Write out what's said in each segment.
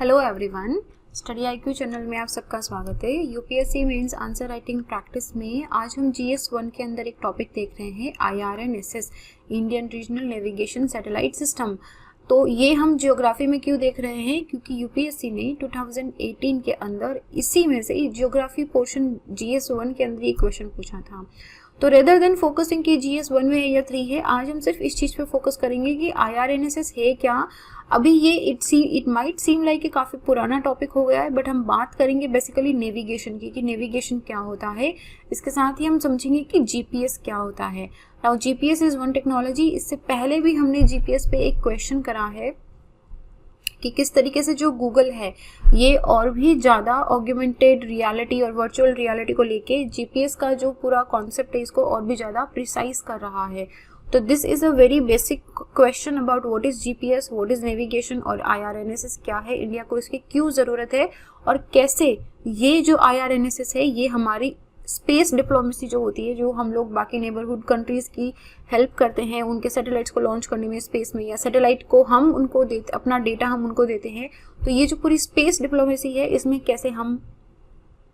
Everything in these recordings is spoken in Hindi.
Hello everyone, study IQ channel में आप सबका स्वागत है। UPSC mains answer writing practice में आज हम GS1 के अंदर एक टॉपिक देख रहे हैं, IRNSS Indian regional navigation satellite system. तो ये हम ज्योग्राफी में क्यों देख रहे हैं, क्योंकि यूपीएससी ने 2018 के अंदर इसी में से ज्योग्राफी पोर्शन GS1 के अंदर ये क्वेश्चन पूछा था। तो रेदर देन फोकसिंग कि GS1 में है या 3 है, आज हम सिर्फ इस चीज़ पे फोकस करेंगे कि IRNSS है क्या। अभी ये इट माइट सीम लाइक काफ़ी पुराना टॉपिक हो गया है, बट हम बात करेंगे बेसिकली नेविगेशन की कि नेविगेशन क्या होता है। इसके साथ ही हम समझेंगे कि GPS क्या होता है। Now GPS is one technology. इससे पहले भी हमने GPS पे एक क्वेश्चन करा है कि किस तरीके से जो गूगल है ये और भी ज़्यादा ऑग्यूमेंटेड रियलिटी और वर्चुअल रियलिटी को लेके GPS का जो पूरा कॉन्सेप्ट है इसको और भी ज़्यादा प्रिसाइज कर रहा है। तो this is a very basic question about what is GPS, what is navigation और IRNSS क्या है, इंडिया को इसकी क्यों ज़रूरत है और कैसे ये जो IRNSS है ये हमारी स्पेस डिप्लोमेसी जो होती है, जो हम लोग बाकी नेबरहुड कंट्रीज़ की हेल्प करते हैं उनके सैटेलाइट्स को लॉन्च करने में स्पेस में, या सैटेलाइट को हम उनको देते, अपना डेटा हम उनको देते हैं, तो ये जो पूरी स्पेस डिप्लोमेसी है इसमें कैसे हम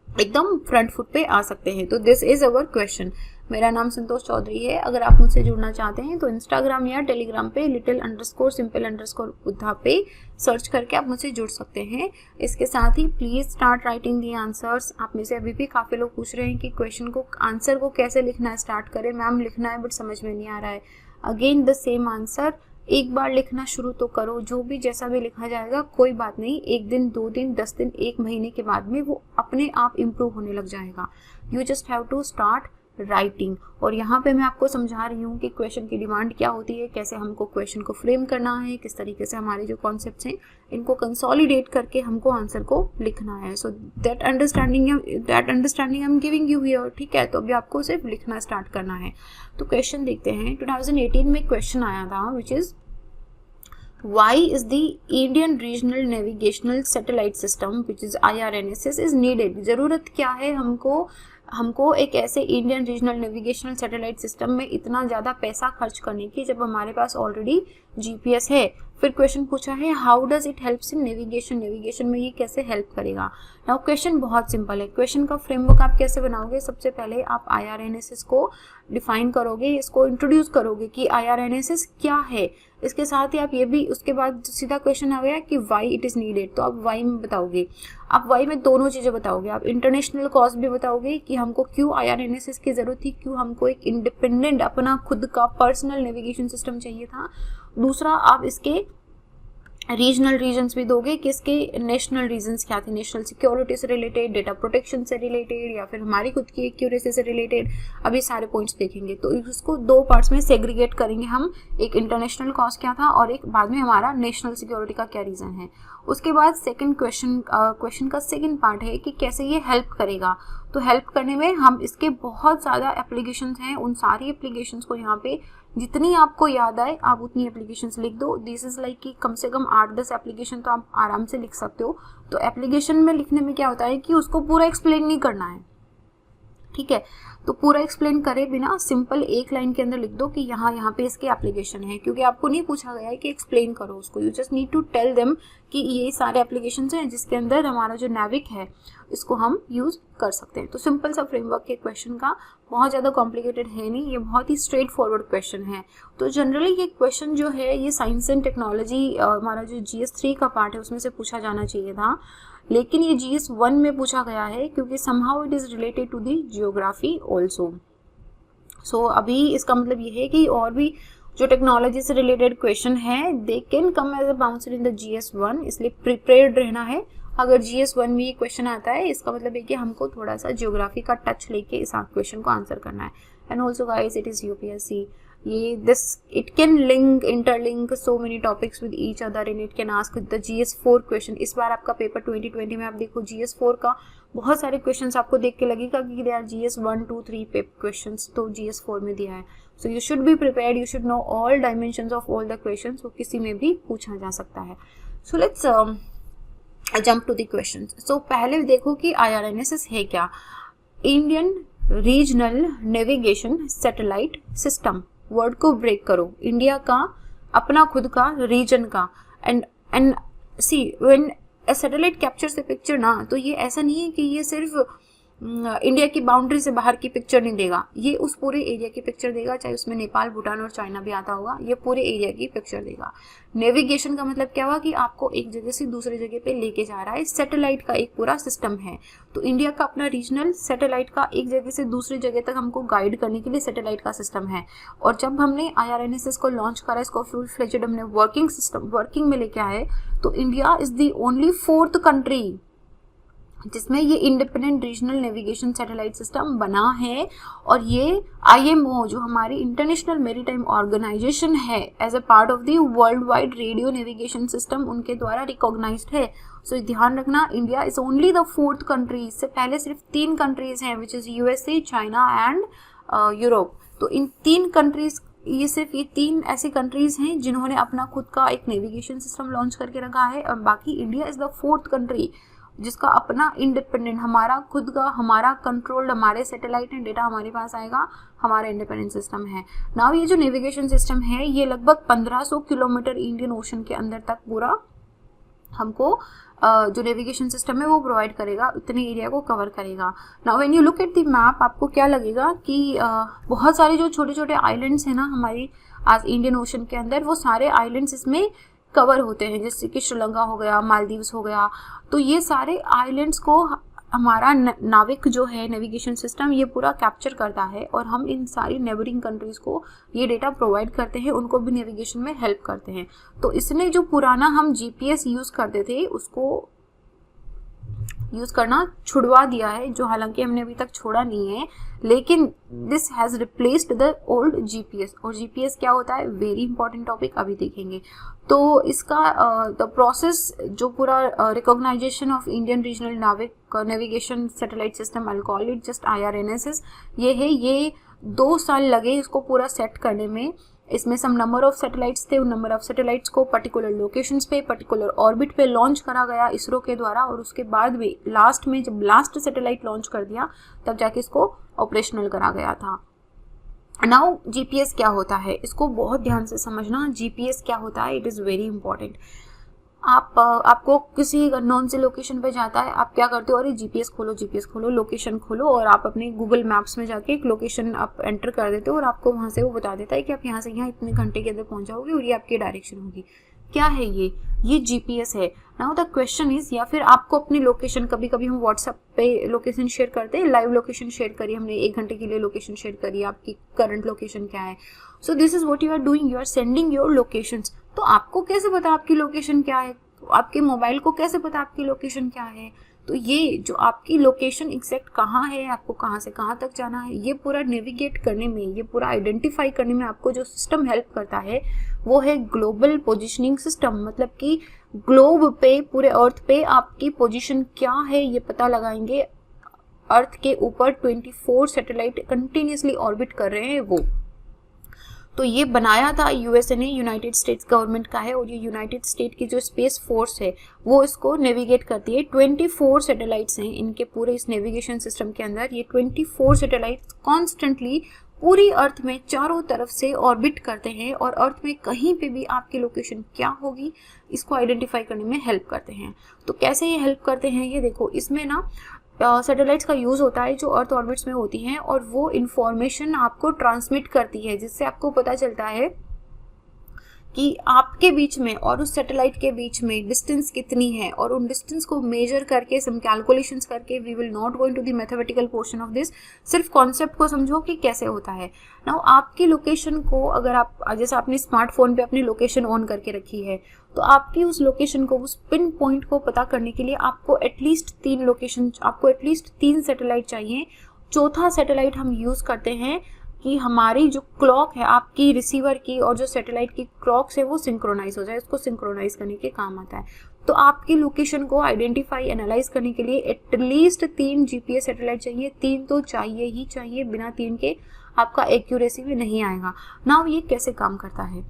एकदम फ्रंट फुट पे आ सकते हैं। तो दिस इज़ अवर क्वेश्चन। मेरा नाम संतोष चौधरी है। अगर आप मुझसे जुड़ना चाहते हैं तो इंस्टाग्राम या टेलीग्राम पे little_simple_बुद्धा पे सर्च करके आप मुझसे जुड़ सकते हैं। इसके साथ ही please start writing the answers. आप में से अभी भी काफ़ी लोग पूछ रहे हैं कि क्वेश्चन को, आंसर को कैसे लिखना है, स्टार्ट करें। मैम लिखना है बट समझ में नहीं आ रहा है। अगेन द सेम आंसर, एक बार लिखना शुरू तो करो, जो भी जैसा भी लिखा जाएगा कोई बात नहीं, 1 दिन 2 दिन 10 दिन 1 महीने के बाद में वो अपने आप इम्प्रूव होने लग जाएगा। You just have to start writing. और यहाँ पे मैं आपको समझा रही हूँ कि क्वेश्चन की डिमांड क्या होती है, कैसे हमको क्वेश्चन को फ्रेम करना है, किस तरीके से हमारे जो कॉन्सेप्ट्स हैं इनको कंसोलिडेट करके हमको आंसर को लिखना है। So that understanding I am giving you here. ठीक है, तो अभी आपको सिर्फ लिखना स्टार्ट करना है। तो क्वेश्चन देखते हैं। 2018 में क्वेश्चन आया था which is why is the Indian Regional Navigational Satellite System which is IRNSS is needed। ज़रूरत क्या है हमको एक ऐसे Indian regional navigational satellite system में इतना ज़्यादा पैसा खर्च करने की, जब हमारे पास ऑलरेडी GPS है। फिर क्वेश्चन पूछा है how does it helps in navigation में ये कैसे हेल्प करेगा। नाउ क्वेश्चन बहुत सिंपल है। क्वेश्चन का फ्रेमवर्क आप कैसे बनाओगे, सबसे पहले आप IRNSS को डिफाइन करोगे, इसको इंट्रोड्यूस करोगे कि IRNSS क्या है। इसके साथ ही आप ये भी, उसके बाद सीधा क्वेश्चन आ गया कि वाई इट इज़ नीडेड, तो आप वाई में बताओगे। आप वाई में दोनों चीज़ें बताओगे, आप इंटरनेशनल कॉस्ट भी बताओगे कि हमको क्यों IRNSS की ज़रूरत थी, क्यों हमको एक इंडिपेंडेंट अपना खुद का पर्सनल नेविगेशन सिस्टम चाहिए था। दूसरा, आप इसके रीजनल रीजन्स भी दोगे कि इसके नेशनल रीजन्स क्या थे, नेशनल सिक्योरिटी से रिलेटेड, डेटा प्रोटेक्शन से रिलेटेड, या फिर हमारी खुद की एक्यूरेसी से रिलेटेड। अभी सारे पॉइंट्स देखेंगे। तो इसको 2 पार्ट्स में सेग्रीगेट करेंगे हम, एक इंटरनेशनल कॉस्ट क्या था और एक बाद में हमारा नेशनल सिक्योरिटी का क्या रीज़न है। उसके बाद सेकंड क्वेश्चन का सेकंड पार्ट है कि कैसे ये हेल्प करेगा। तो हेल्प करने में हम इसके बहुत ज़्यादा एप्लीकेशंस हैं, उन सारी एप्लीकेशंस को यहाँ पे जितनी आपको याद आए आप उतनी एप्लीकेशंस लिख दो। दिस इज़ लाइक कि कम से कम 8-10 एप्लीकेशन तो आप आराम से लिख सकते हो। तो एप्लीकेशन में लिखने में क्या होता है कि उसको पूरा एक्सप्लेन नहीं करना है, ठीक है। तो पूरा एक्सप्लेन करे बिना सिंपल एक लाइन के अंदर लिख दो कि यहाँ पे इसके एप्लीकेशन है, क्योंकि आपको नहीं पूछा गया है कि एक्सप्लेन करो उसको। You just need to tell them कि ये सारे एप्लीकेशंस हैं जिसके अंदर हमारा जो नेविक है इसको हम यूज़ कर सकते हैं। तो सिंपल सा फ्रेमवर्क के क्वेश्चन का, बहुत ज़्यादा कॉम्प्लिकेटेड है नहीं, ये बहुत ही स्ट्रेट फॉरवर्ड क्वेश्चन है। तो जनरली ये क्वेश्चन जो है ये साइंस एंड टेक्नोलॉजी, हमारा जो GS3 का पार्ट है उसमें से पूछा जाना चाहिए था, लेकिन ये GS1 में पूछा गया है क्योंकि somehow it is related to the geography also. So अभी इसका मतलब ये है कि और भी जो टेक्नोलॉजी से रिलेटेड क्वेश्चन है they can come as a bouncer in the GS1, इसलिए प्रिपेयर्ड रहना है। अगर GS1 में ये क्वेश्चन आता है इसका मतलब है कि हमको थोड़ा सा जियोग्राफी का टच लेके इस क्वेश्चन को आंसर करना है। And also guys it is UPSC, it can interlink so many topics with each other and it can ask the GS4 question। इस बार आपका पेपर 2020 में आप देखो GS4 का बहुत सारे क्वेश्चंस आपको देख के लगेगा कि दे आर GS1, 2, 3 क्वेश्चंस तो GS4 में दिया है। So you should be prepared, you should know all dimensions of all the questions, वो किसी में भी पूछा जा सकता है। So let's jump to the questions. So पहले देखो कि IRNSS है क्या। Indian regional navigation satellite system, word को ब्रेक करो, इंडिया का अपना खुद का रीजन का, and see when satellite captures the picture ना, तो ये ऐसा नहीं है कि ये सिर्फ इंडिया की बाउंड्री से बाहर की पिक्चर नहीं देगा, ये उस पूरे एरिया की पिक्चर देगा, चाहे उसमें नेपाल, भूटान और चाइना भी आता होगा, ये पूरे एरिया की पिक्चर देगा। नेविगेशन का मतलब क्या हुआ कि आपको एक जगह से दूसरी जगह पे लेके जा रहा है, सैटेलाइट का एक पूरा सिस्टम है। तो इंडिया का अपना रीजनल सैटेलाइट का एक जगह से दूसरी जगह तक हमको गाइड करने के लिए सैटेलाइट का सिस्टम है। और जब हमने IRNSS को लॉन्च करा, इसको फुल फ्लेजेड हमने वर्किंग में लेके आए, तो India is the only 4th country जिसमें ये independent regional navigation satellite system बना है। और ये IMO जो हमारी इंटरनेशनल मैरीटाइम ऑर्गेनाइजेशन है, as a part of the world wide radio navigation system, उनके द्वारा रिकॉग्नाइज्ड है। सो ध्यान रखना, India is only the 4th country. इससे पहले सिर्फ 3 कंट्रीज हैं, which is USA, China and Europe. तो इन 3 कंट्रीज, ये 3 ऐसी कंट्रीज हैं जिन्होंने अपना खुद का एक नेविगेशन सिस्टम लॉन्च करके रखा है, और बाकी India is the 4th country जिसका अपना इंडिपेंडेंट, हमारा खुद का, हमारा कंट्रोल्ड, हमारे सैटेलाइट एंड डेटा हमारे पास आएगा, हमारा इंडिपेंडेंट सिस्टम है। नाउ ये जो नेविगेशन सिस्टम है, ये लगभग 1500 किलोमीटर इंडियन ओशन के अंदर तक पूरा हमको जो नेविगेशन सिस्टम है वो प्रोवाइड करेगा, उतने एरिया को कवर करेगा। Now when you look at the map, आपको क्या लगेगा कि बहुत सारे जो छोटे छोटे आइलैंड्स हैं ना हमारी आज इंडियन ओशन के अंदर, वो सारे आइलैंड्स इसमें कवर होते हैं, जैसे कि श्रीलंका हो गया, मालदीव्स हो गया। तो ये सारे आइलैंड्स को हमारा नाविक जो है नेविगेशन सिस्टम ये पूरा कैप्चर करता है, और हम इन सारी नेबरिंग कंट्रीज को ये डेटा प्रोवाइड करते हैं, उनको भी नेविगेशन में हेल्प करते हैं। तो इसने जो पुराना हम GPS यूज़ करते थे उसको यूज़ करना छुड़वा दिया है, जो हालांकि हमने अभी तक छोड़ा नहीं है, लेकिन this has replaced the old GPS। और GPS क्या होता है, वेरी इंपॉर्टेंट टॉपिक, अभी देखेंगे। तो इसका द प्रोसेस जो पूरा recognition of Indian regional navigation satellite system, I call it just IRNSS, ये है। ये 2 साल लगे इसको पूरा सेट करने में। इसमें सम नंबर ऑफ सैटेलाइट्स थे, उन नंबर ऑफ सैटेलाइट्स को पर्टिकुलर लोकेशंस पे, पर्टिकुलर ऑर्बिट पे लॉन्च करा गया इसरो के द्वारा, और उसके बाद भी लास्ट में जब लास्ट सैटेलाइट लॉन्च कर दिया तब जाके इसको ऑपरेशनल करा गया था। नाउ GPS क्या होता है, इसको बहुत ध्यान से समझना। GPS क्या होता है, इट इज़ वेरी इंपॉर्टेंट। आपको किसी अननोन से लोकेशन पे जाता है, आप क्या करते हो, अरे GPS खोलो, लोकेशन खोलो, और आप अपने गूगल मैप्स में जाके एक लोकेशन आप एंटर कर देते हो, और आपको वहाँ से वो बता देता है कि आप यहाँ से यहाँ इतने घंटे के अंदर पहुँच जाओगे, और ये आपकी डायरेक्शन होगी। क्या है ये GPS है। नाउ द क्वेश्चन इज, या फिर आपको अपनी लोकेशन, कभी कभी हम व्हाट्सएप पे लोकेशन शेयर करते हैं, लाइव लोकेशन शेयर करी हमने, 1 घंटे के लिए लोकेशन शेयर करी, आपकी करंट लोकेशन क्या है। So this is what you are doing, you are sending your locations. तो आपको कैसे पता आपकी लोकेशन क्या है, आपके मोबाइल को कैसे पता आपकी लोकेशन क्या है। तो ये जो आपकी लोकेशन एग्जैक्ट कहाँ है, आपको कहाँ से कहाँ तक जाना है, ये पूरा नेविगेट करने में, ये पूरा आइडेंटिफाई करने में आपको जो सिस्टम हेल्प करता है वो है ग्लोबल पोजीशनिंग सिस्टम। मतलब कि ग्लोब पे, पूरे अर्थ पे आपकी पोजीशन क्या है ये पता लगाएंगे। अर्थ के ऊपर 24 सैटेलाइट कंटिन्यूसली ऑर्बिट कर रहे हैं वो। तो ये बनाया था USA ने, यूनाइटेड स्टेट्स गवर्नमेंट का है, और ये यूनाइटेड स्टेट की जो स्पेस फोर्स है वो इसको नेविगेट करती है। 24 सैटेलाइट्स हैं इनके पूरे इस नेविगेशन सिस्टम के अंदर। ये 24 सैटेलाइट्स कॉन्स्टेंटली पूरी अर्थ में चारों तरफ से ऑर्बिट करते हैं, और अर्थ में कहीं पे भी आपकी लोकेशन क्या होगी इसको आइडेंटिफाई करने में हेल्प करते हैं। तो कैसे ये हेल्प करते हैं, ये देखो, इसमें ना सैटेलाइट्स का यूज़ होता है जो अर्थ ऑर्बिट्स में होती हैं, और वो इन्फॉर्मेशन आपको ट्रांसमिट करती है, जिससे आपको पता चलता है कि आपके बीच में और उस सैटेलाइट के बीच में डिस्टेंस कितनी है, और उन डिस्टेंस को मेजर करके, सम कैलकुलेशंस करके, we will not go into the mathematical portion of this, सिर्फ कॉन्सेप्ट को समझो कि कैसे होता है। नाउ आपकी लोकेशन को, अगर आप, जैसे आपने स्मार्टफोन पे अपनी लोकेशन ऑन करके रखी है, तो आपकी उस लोकेशन को, उस पिन पॉइंट को पता करने के लिए आपको एटलीस्ट 3 लोकेशन, आपको एटलीस्ट 3 सैटेलाइट चाहिए। चौथा सैटेलाइट हम यूज़ करते हैं कि हमारी जो क्लॉक है आपकी रिसीवर की और जो सैटेलाइट की क्लॉक्स है वो सिंक्रोनाइज हो जाए, उसको सिंक्रोनाइज करने के काम आता है। तो आपकी लोकेशन को आइडेंटिफाई, एनालाइज करने के लिए एटलीस्ट 3 GPS सैटेलाइट चाहिए। 3 तो चाहिए ही चाहिए, बिना 3 के आपका एक्यूरेसी में नहीं आएगा। नाउ ये कैसे काम करता है,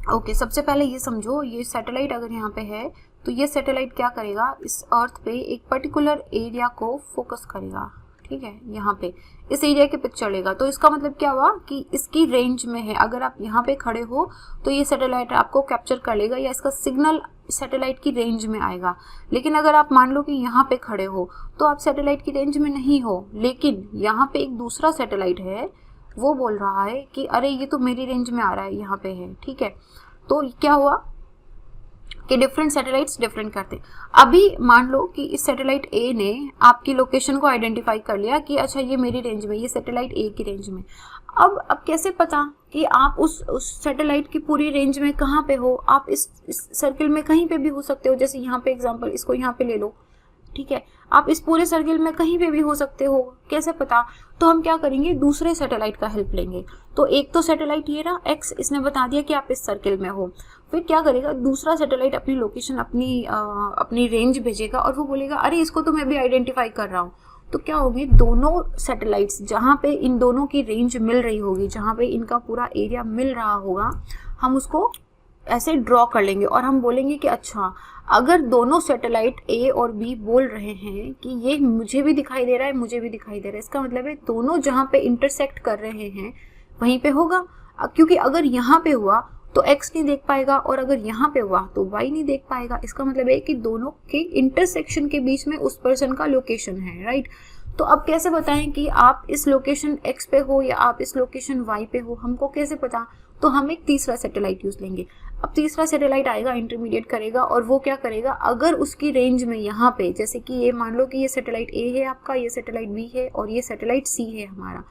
ओके, सबसे पहले ये समझो, ये सैटेलाइट अगर यहाँ पे है तो ये सैटेलाइट क्या करेगा, इस अर्थ पे एक पर्टिकुलर एरिया को फोकस करेगा, ठीक है, यहाँ पे इस एरिया की पिक्चर लेगा। तो इसका मतलब क्या हुआ कि इसकी रेंज में है, अगर आप यहाँ पे खड़े हो तो ये सैटेलाइट आपको कैप्चर कर लेगा, या इसका सिग्नल सैटेलाइट की रेंज में आएगा। लेकिन अगर आप मान लो कि यहाँ पे खड़े हो तो आप सैटेलाइट की रेंज में नहीं हो, लेकिन यहाँ पे एक दूसरा सैटेलाइट है, वो बोल रहा है कि अरे ये तो मेरी रेंज में आ रहा है, यहाँ पे है, ठीक है। तो क्या हुआ कि डिफरेंट सैटेलाइट्स डिफरेंट करते। अभी मान लो कि इस सैटेलाइट ए ने आपकी लोकेशन को आइडेंटिफाई कर लिया कि अच्छा ये मेरी रेंज में, ये सैटेलाइट ए की रेंज में। अब कैसे पता कि आप उस सैटेलाइट की पूरी रेंज में कहाँ पे हो? आप इस सर्किल में कहीं पे भी हो सकते हो, जैसे यहाँ पे एग्जांपल, इसको यहाँ पे ले लो, ठीक है। आप इस पूरे सर्किल में कहीं पे भी हो सकते हो, कैसे पता? तो हम क्या करेंगे, दूसरे सैटेलाइट का हेल्प लेंगे। तो एक तो सैटेलाइट ये रहा एक्स, इसने बता दिया कि आप इस सर्किल में हो। फिर क्या करेगा, दूसरा सैटेलाइट अपनी लोकेशन, अपनी रेंज भेजेगा और वो बोलेगा अरे इसको तो मैं भी आइडेंटिफाई कर रहा हूँ। तो क्या होगी, दोनों सैटेलाइट्स जहाँ पे इन दोनों की रेंज मिल रही होगी, जहाँ पे इनका पूरा एरिया मिल रहा होगा, हम उसको ऐसे ड्रॉ कर लेंगे और हम बोलेंगे कि अच्छा अगर दोनों सैटेलाइट ए और बी बोल रहे हैं कि ये मुझे भी दिखाई दे रहा है, मुझे भी दिखाई दे रहा है, इसका मतलब है दोनों जहाँ पे इंटरसेक्ट कर रहे हैं वहीं पे होगा। क्योंकि अगर यहाँ पे हुआ तो x नहीं देख पाएगा और अगर यहाँ पे हुआ तो y नहीं देख पाएगा। इसका मतलब है कि दोनों के इंटरसेक्शन के बीच में उस पर्सन का लोकेशन है, राइट। तो अब कैसे बताएं कि आप इस लोकेशन x पे हो या आप इस लोकेशन y पे हो, हमको कैसे पता? तो हम एक तीसरा सैटेलाइट यूज लेंगे। अब तीसरा सैटेलाइट आएगा, इंटरमीडिएट करेगा और वो क्या करेगा, अगर उसकी रेंज में यहाँ पे, जैसे कि ये मान लो कि ये सैटेलाइट ए है आपका, ये सैटेलाइट बी है और ये सैटेलाइट सी है हमारा,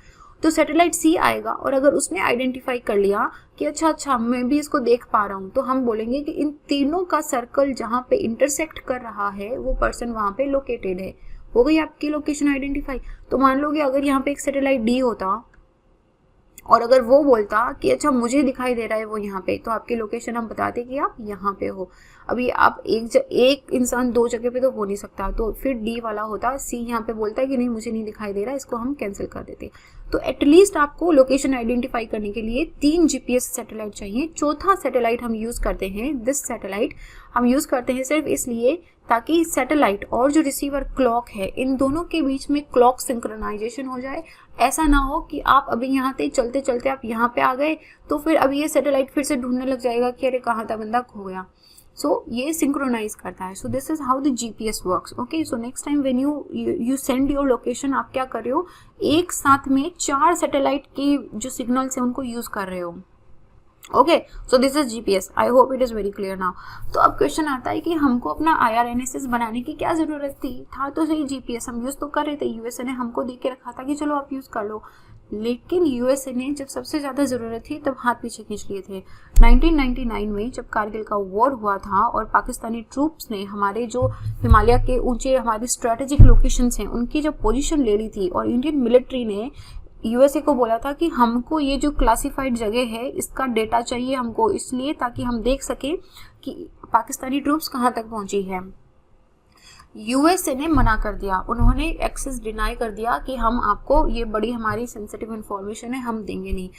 तो सैटेलाइट सी आएगा और अगर उसने आइडेंटिफाई कर लिया कि अच्छा मैं भी इसको देख पा रहा हूँ, तो हम बोलेंगे कि इन तीनों का सर्कल जहाँ पे इंटरसेक्ट कर रहा है वो पर्सन वहाँ पे लोकेटेड है। हो गई आपकी लोकेशन आइडेंटिफाई। तो मान लो कि अगर यहाँ पे एक सैटेलाइट डी होता और अगर वो बोलता कि अच्छा मुझे दिखाई दे रहा है वो यहाँ पे, तो आपकी लोकेशन हम बताते कि आप यहाँ पे हो। अभी आप एक इंसान दो जगह पे तो हो नहीं सकता, तो फिर डी वाला होता, सी यहाँ पे बोलता है कि नहीं मुझे नहीं दिखाई दे रहा, इसको हम कैंसिल कर देते। तो एटलीस्ट आपको लोकेशन आइडेंटिफाई करने के लिए 3 GPS सैटेलाइट चाहिए। चौथा सैटेलाइट हम यूज करते हैं, दिस सैटेलाइट हम यूज करते हैं सिर्फ इसलिए ताकि सैटेलाइट और जो रिसीवर क्लॉक है इन दोनों के बीच में क्लॉक सिंक्रोनाइजेशन हो जाए। ऐसा ना हो कि आप अभी यहाँ से चलते चलते आप यहाँ पे आ गए तो फिर अभी ये सैटेलाइट फिर से ढूंढने लग जाएगा कि अरे कहाँ था बंदा, खो गया। सो ये सिंक्रोनाइज करता है। So this is how the GPS works. Okay, so next time when you send your location, आप क्या कर रहे हो, एक साथ में 4 सैटेलाइट की जो सिग्नल्स है उनको यूज कर रहे हो। Okay, so this is GPS। I hope it is very clear now. तो अब क्वेश्चन आता है कि हमको अपना IRNSS बनाने की क्या जरूरत थी? था तो सही GPS, हम यूज तो कर रहे थे, USA ने हमको दे के रखा था कि चलो आप यूज कर लो। लेकिन USA ने जब सबसे ज़्यादा ज़रूरत थी तब हाथ पीछे खींच लिए थे। 1999 में जब कारगिल का वॉर हुआ था और पाकिस्तानी ट्रूप्स ने हमारे जो हिमालय के ऊंचे हमारे स्ट्रेटेजिक लोकेशंस हैं उनकी जब पोजीशन ले ली थी और इंडियन मिलिट्री ने USA को बोला था कि हमको ये जो क्लासिफाइड जगह है इसका डेटा चाहिए हमको, इसलिए ताकि हम देख सकें कि पाकिस्तानी ट्रूप्स कहाँ तक पहुंची है। USA ने मना कर दिया, उन्होंने एक्सेस डिनाई कर दिया कि हम आपको ये बड़ी हमारी सेंसिटिव इन्फॉर्मेशन है, हम देंगे नहीं।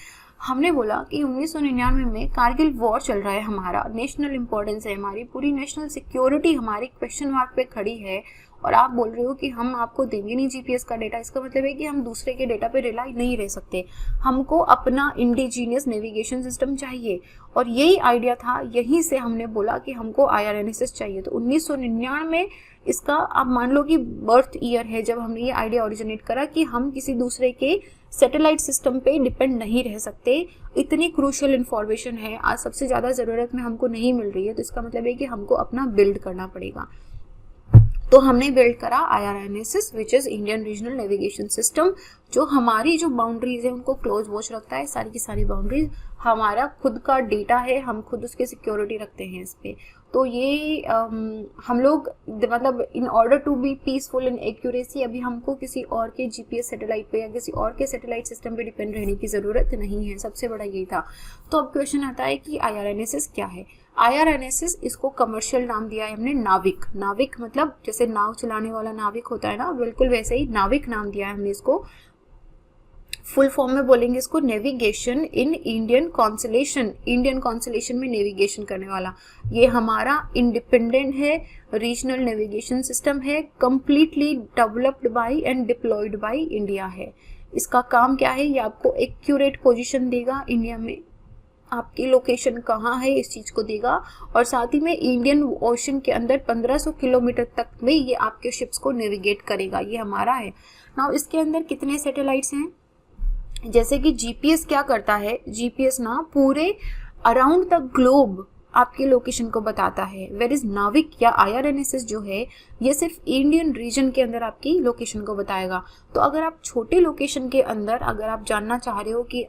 हमने बोला कि 1999 में कारगिल वॉर चल रहा है, हमारा नेशनल इंपॉर्टेंस है, हमारी पूरी नेशनल सिक्योरिटी हमारी क्वेश्चन मार्क पे खड़ी है और आप बोल रहे हो कि हम आपको देंगे नहीं GPS का डेटा। इसका मतलब है कि हम दूसरे के डेटा पे रिलाई नहीं रह सकते, हमको अपना इंडिजीनियस नेविगेशन सिस्टम चाहिए। और यही आइडिया था, यहीं से हमने बोला कि हमको IRNSS चाहिए। तो 1999 में इसका आप मान लो कि बर्थ ईयर है जब हमने ये आइडिया ओरिजिनेट करा कि हम किसी दूसरे के सैटेलाइट सिस्टम पे डिपेंड नहीं रह सकते। इतनी क्रूशियल इन्फॉर्मेशन है, आज सबसे ज़्यादा ज़रूरत में हमको नहीं मिल रही है, तो इसका मतलब है कि हमको अपना बिल्ड करना पड़ेगा। तो हमने बिल्ड करा IRNSS which is Indian regional navigation system, जो हमारी जो बाउंड्रीज है उनको क्लोज वॉच रखता है। सारी की सारी बाउंड्रीज हमारा खुद का डेटा है, हम खुद उसकी सिक्योरिटी रखते हैं इस पे। तो ये हम लोग मतलब in order to be peaceful in accuracy अभी हमको किसी और के GPS सैटेलाइट पे या किसी और के सैटेलाइट सिस्टम पे डिपेंड रहने की ज़रूरत नहीं है, सबसे बड़ा यही था। तो अब क्वेश्चन आता है कि IRNSS क्या है। IRNSS इसको कमर्शियल नाम दिया है हमने नाविक। नाविक मतलब जैसे नाव चलाने वाला नाविक होता है ना, बिल्कुल वैसे ही नाविक नाम दिया है हमने इसको। फुल फॉर्म में बोलेंगे इसको navigation in Indian constellation. Indian constellation में नेविगेशन करने वाला ये हमारा इंडिपेंडेंट है, रीजनल नेविगेशन सिस्टम है, completely developed by and deployed by India है। इसका काम क्या है, ये आपको एक्यूरेट पोजीशन देगा इंडिया में, आपकी लोकेशन कहाँ है इस चीज़ को देगा, और साथ ही में इंडियन ओशन के अंदर 1500 किलोमीटर तक में ये आपके शिप्स को नेविगेट करेगा। ये हमारा है। नाउ इसके अंदर कितने सैटेलाइट्स हैं, जैसे कि जीपीएस क्या करता है, जीपीएस ना पूरे अराउंड द ग्लोब आपके लोकेशन को बताता है, वेर इज नाविक या IRNSS जो है ये सिर्फ इंडियन रीजन के अंदर आपकी लोकेशन को बताएगा। तो अगर आप छोटे लोकेशन के अंदर अगर आप जानना चाह रहे हो कि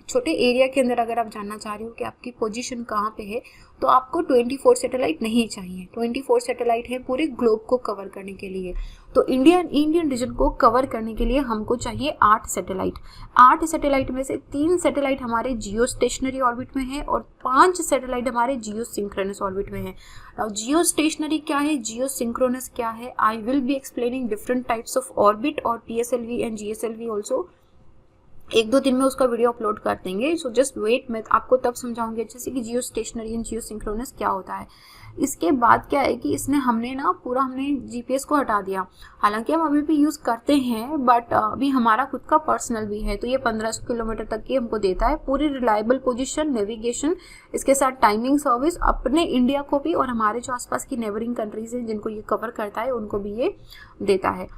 छोटे एरिया के अंदर अगर आप जानना चाह रहे हो कि आपकी पोजीशन कहाँ पे है, तो आपको 24 सैटेलाइट नहीं चाहिए। 24 सैटेलाइट है पूरे ग्लोब को कवर करने के लिए। तो इंडियन रीजन को कवर करने के लिए हमको चाहिए 8 सैटेलाइट। 8 सैटेलाइट में से 3 सैटेलाइट हमारे जियो स्टेशनरी ऑर्बिट में है और 5 सैटेलाइट हमारे जियो सिंक्रोनस ऑर्बिट में है। जियो स्टेशनरी क्या है, जियो सिंक्रोनस क्या है, I will be explaining different types of orbit और PSLV एंड GSLV ऑल्सो। 1-2 दिन में उसका वीडियो अपलोड कर देंगे, सो जस्ट वेट, मैं आपको तब समझाऊंगी अच्छे से कि जियो स्टेशनरी एंड जियो सिंक्रोनस क्या होता है। इसके बाद क्या है कि हमने जीपीएस को हटा दिया। हालांकि हम अभी भी यूज़ करते हैं, बट अभी हमारा खुद का पर्सनल भी है, तो ये 1500 किलोमीटर तक की हमको देता है पूरी रिलायबल पोजीशन, नेविगेशन, इसके साथ टाइमिंग सर्विस अपने इंडिया को भी और हमारे जो आसपास की नेबरिंग कंट्रीज हैं जिनको ये कवर करता है उनको भी ये देता है।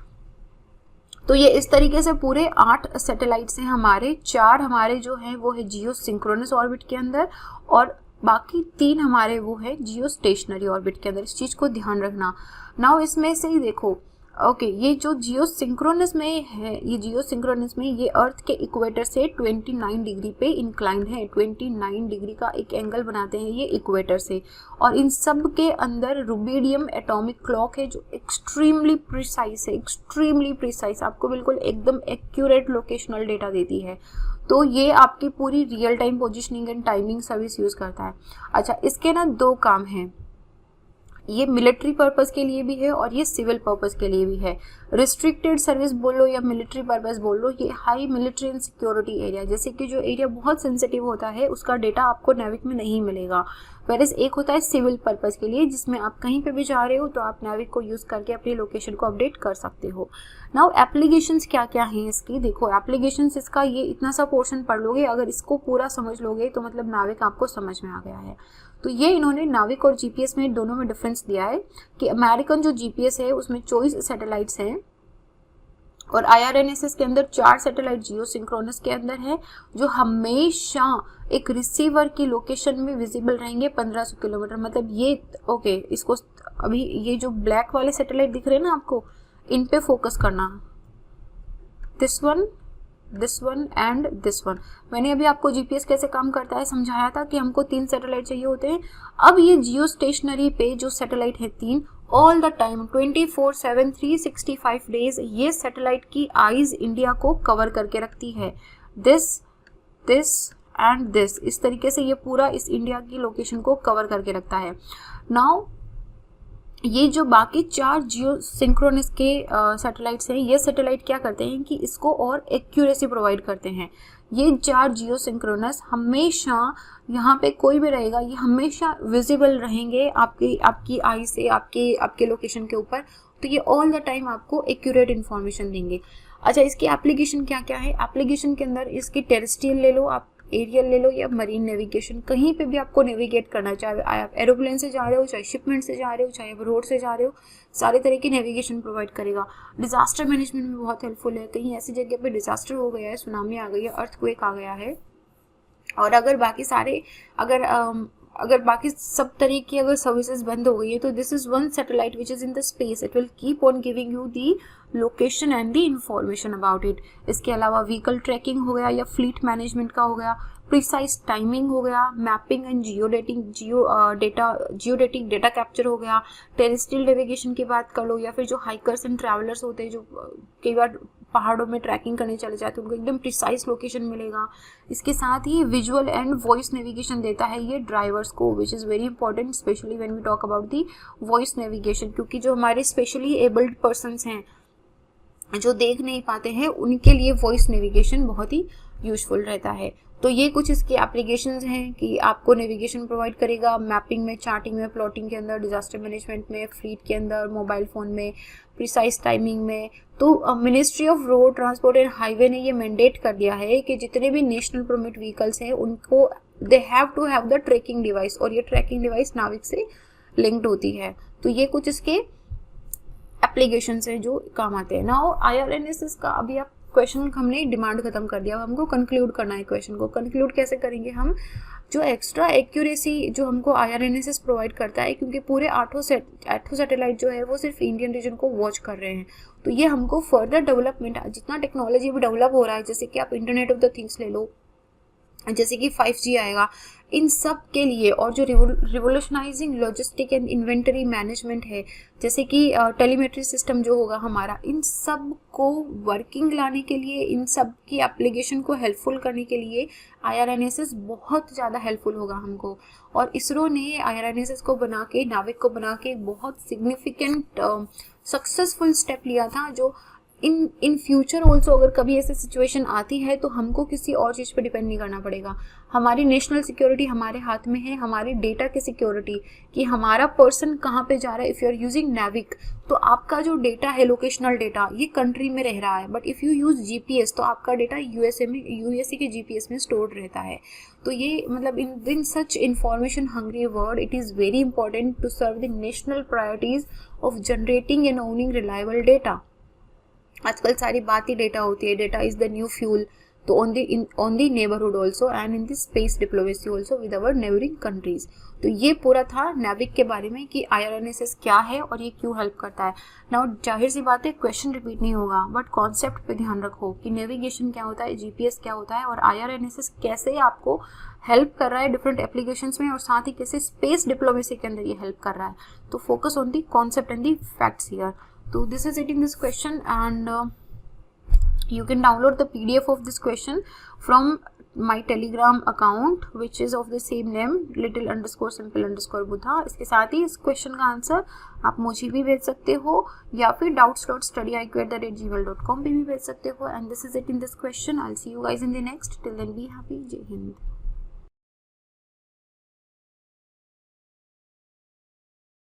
तो ये इस तरीके से पूरे 8 सैटेलाइट्स हैं हमारे। 4 हमारे जो हैं वो है जियो सिंक्रोनस ऑर्बिट के अंदर और बाकी 3 हमारे वो है जियो स्टेशनरी ऑर्बिट के अंदर। इस चीज़ को ध्यान रखना। नाउ इसमें से ही देखो, ओके, ये जो जियो सिंक्रोनस में है, ये जियो सिंक्रोनस में ये अर्थ के इक्वेटर से 29 डिग्री पे इंक्लाइंड है। 29 डिग्री का एक एंगल बनाते हैं ये इक्वेटर से, और इन सब के अंदर रुबिडियम एटॉमिक क्लॉक है जो एक्सट्रीमली प्रिसाइज है, एक्सट्रीमली प्रिसाइज, आपको बिल्कुल एकदम एक्यूरेट लोकेशनल डेटा देती है। तो ये आपकी पूरी real time positioning and timing service use करता है। अच्छा, इसके ना 2 काम हैं, ये मिलिट्री पर्पस के लिए भी है और ये सिविल पर्पस के लिए भी है। रिस्ट्रिक्टेड सर्विस बोलो या मिलिट्री पर्पस बोलो, ये high military and security area, जैसे कि जो एरिया बहुत सेंसिटिव होता है उसका डेटा आपको नेविक में नहीं मिलेगा। वेरएज़ एक होता है सिविल पर्पस के लिए, जिसमें आप कहीं पे भी जा रहे हो तो आप नेविक को यूज़ करके अपनी लोकेशन को अपडेट कर सकते हो। नाउ एप्लीकेशंस क्या क्या हैं इसकी, देखो एप्लीकेशंस इसका ये इतना सा पोर्शन पढ़ लोगे, अगर इसको पूरा समझ लोगे तो मतलब नाविक आपको समझ में आ गया है। तो ये इन्होंने नाविक और जीपीएस में दोनों में डिफरेंस दिया है कि अमेरिकन जो जीपीएस है उसमें 24 सैटेलाइट्स हैं और IRNSS के अंदर 4 सैटेलाइट जियो सिंक्रोनस के अंदर है जो हमेशा एक रिसीवर की लोकेशन में विजिबल रहेंगे 1500 किलोमीटर। मतलब ये ओके, इसको अभी ये जो ब्लैक वाले सैटेलाइट दिख रहे हैं ना आपको, इन पे फोकस करना, this one and this one. मैंने अभी आपको जीपीएस कैसे काम करता है समझाया था कि हमको 3 सैटेलाइट चाहिए होते हैं। अब ये जियो स्टेशनरी पे जो सैटेलाइट है 3, ऑल द टाइम 24/7 365 डेज ये सैटेलाइट की आईज इंडिया को कवर करके रखती है। दिस एंड दिस, इस तरीके से ये पूरा इस इंडिया की लोकेशन को कवर करके रखता है। नाउ ये जो बाकी 4 जियो सिंक्रोनस के सैटेलाइट्स हैं, ये सैटेलाइट क्या करते हैं कि इसको और एक्यूरेसी प्रोवाइड करते हैं। ये 4 जियो सिंक्रोनस हमेशा यहाँ पे कोई भी रहेगा, ये हमेशा विजिबल रहेंगे आपकी आई से आपके लोकेशन के ऊपर। तो ये ऑल द टाइम आपको एक्यूरेट इन्फॉर्मेशन देंगे। अच्छा, इसकी एप्लीकेशन क्या क्या है, एप्लीकेशन के अंदर इसकी टेरेस्ट्रियल ले लो, आप एरियल ले लो या मरीन नेविगेशन, कहीं पे भी आपको नेविगेट करना है, चाहे आप एरोप्लेन से जा रहे हो, चाहे शिपमेंट से जा रहे हो, चाहे आप रोड से जा रहे हो, सारे तरह की नेविगेशन प्रोवाइड करेगा। डिजास्टर मैनेजमेंट में बहुत हेल्पफुल है, कहीं ऐसी जगह पे डिजास्टर हो गया है, सुनामी आ गई है, अर्थक्वेक आ गया है, और अगर बाकी सब तरह की अगर सर्विसेज बंद हो गई है, तो this is one satellite which is in the space, it will keep on giving you the location and the information about it. इसके अलावा व्हीकल ट्रैकिंग हो गया या फ्लीट मैनेजमेंट का हो गया, प्रिसाइज टाइमिंग हो गया, mapping and geodetic data capture हो गया, टेरेस्ट्रियल नेविगेशन की बात कर लो, या फिर जो हाइकर्स एंड ट्रैवलर्स होते हैं जो कई बार पहाड़ों में ट्रैकिंग करने चले जाते हैं, उनको एकदम प्रिसाइज लोकेशन मिलेगा। इसके साथ ही विजुअल एंड वॉइस नेविगेशन देता है ये ड्राइवर्स को, which is very important specially when we talk about the voice navigation, क्योंकि जो हमारे स्पेशली एबल्ड पर्सन्स हैं जो देख नहीं पाते हैं, उनके लिए वॉइस नेविगेशन बहुत ही यूजफुल रहता है। तो ये कुछ इसकी एप्लीकेशंस हैं कि आपको नेविगेशन प्रोवाइड करेगा मैपिंग में, चार्टिंग में, प्लॉटिंग के अंदर, डिजास्टर मैनेजमेंट में, फ्लीट के अंदर, मोबाइल फ़ोन में, प्रिसाइज टाइमिंग में। तो ministry of road transport and highway ने ये मैंडेट कर दिया है कि जितने भी नेशनल परमिट व्हीकल्स हैं उनको they have to have the tracking device, और ये ट्रैकिंग डिवाइस नाविक से लिंक्ड होती है। तो ये कुछ इसके एप्लीकेशन है जो काम आते हैं। नाउ IRNSS का अभी आप क्वेश्चन हमने डिमांड खत्म कर दिया, अब हमको कंक्लूड करना है। क्वेश्चन को कंक्लूड कैसे करेंगे हम, जो एक्स्ट्रा एक्यूरेसी जो हमको IRNSS प्रोवाइड करता है, क्योंकि पूरे 8 सैटेलाइट जो है वो सिर्फ इंडियन रीजन को वॉच कर रहे हैं, तो ये हमको फर्दर डेवलपमेंट, जितना टेक्नोलॉजी भी डेवलप हो रहा है, जैसे कि आप इंटरनेट ऑफ द थिंग्स ले लो, जैसे कि 5G आएगा, इन सब के लिए, और जो रिवोल्यूशनाइजिंग लॉजिस्टिक एंड इन्वेंटरी मैनेजमेंट है, जैसे कि टेलीमेट्री सिस्टम जो होगा हमारा, इन सब को वर्किंग लाने के लिए, इन सब की एप्लीकेशन को हेल्पफुल करने के लिए IRNSS बहुत ज़्यादा हेल्पफुल होगा हमको। और इसरो ने IRNSS को बना के, नाविक को बना के बहुत सिग्निफिकेंट सक्सेसफुल स्टेप लिया था, जो इन फ्यूचर ऑल्सो अगर कभी ऐसी सिचुएशन आती है तो हमको किसी और चीज़ पे डिपेंड नहीं करना पड़ेगा। हमारी नेशनल सिक्योरिटी हमारे हाथ में है, हमारी डेटा की सिक्योरिटी, कि हमारा पर्सन कहाँ पे जा रहा है। इफ़ यू आर यूजिंग नाविक, तो आपका जो डेटा है, लोकेशनल डेटा, ये कंट्री में रह रहा है, but if you use GPS तो आपका डेटा USA के GPS में स्टोर्ड रहता है। तो ये मतलब in such information hungry world, it is very important to serve the national priorities of generating and owning reliable data. आजकल सारी बात ही डेटा होती है, data is the new fuel. तो on the neighbourhood also and in the space diplomacy also with our neighbouring countries. तो ये पूरा था नाविक के बारे में कि IRNSS क्या है और ये क्यों हेल्प करता है। नाउ जाहिर सी बात है क्वेश्चन रिपीट नहीं होगा, बट कॉन्सेप्ट पे ध्यान रखो कि नेविगेशन क्या होता है, GPS क्या होता है, और IRNSS कैसे आपको हेल्प कर रहा है डिफरेंट एप्लीकेशंस में, और साथ ही कैसे स्पेस डिप्लोमेसी के अंदर ये हेल्प कर रहा है। तो focus on the concept and the facts here. So this is it in this question, and you can download the PDF of this question from my Telegram account, which is of the same name, little_simple_Buddha। इसके साथ ही इस क्वेश्चन का आंसर आप मुझे भी भेज सकते हो, या फिर doubts.studyiq@gmail.com पे भी भेज सकते हो। And this is it in this question. I'll see you guys in the next. Till then, be happy. जय हिंद।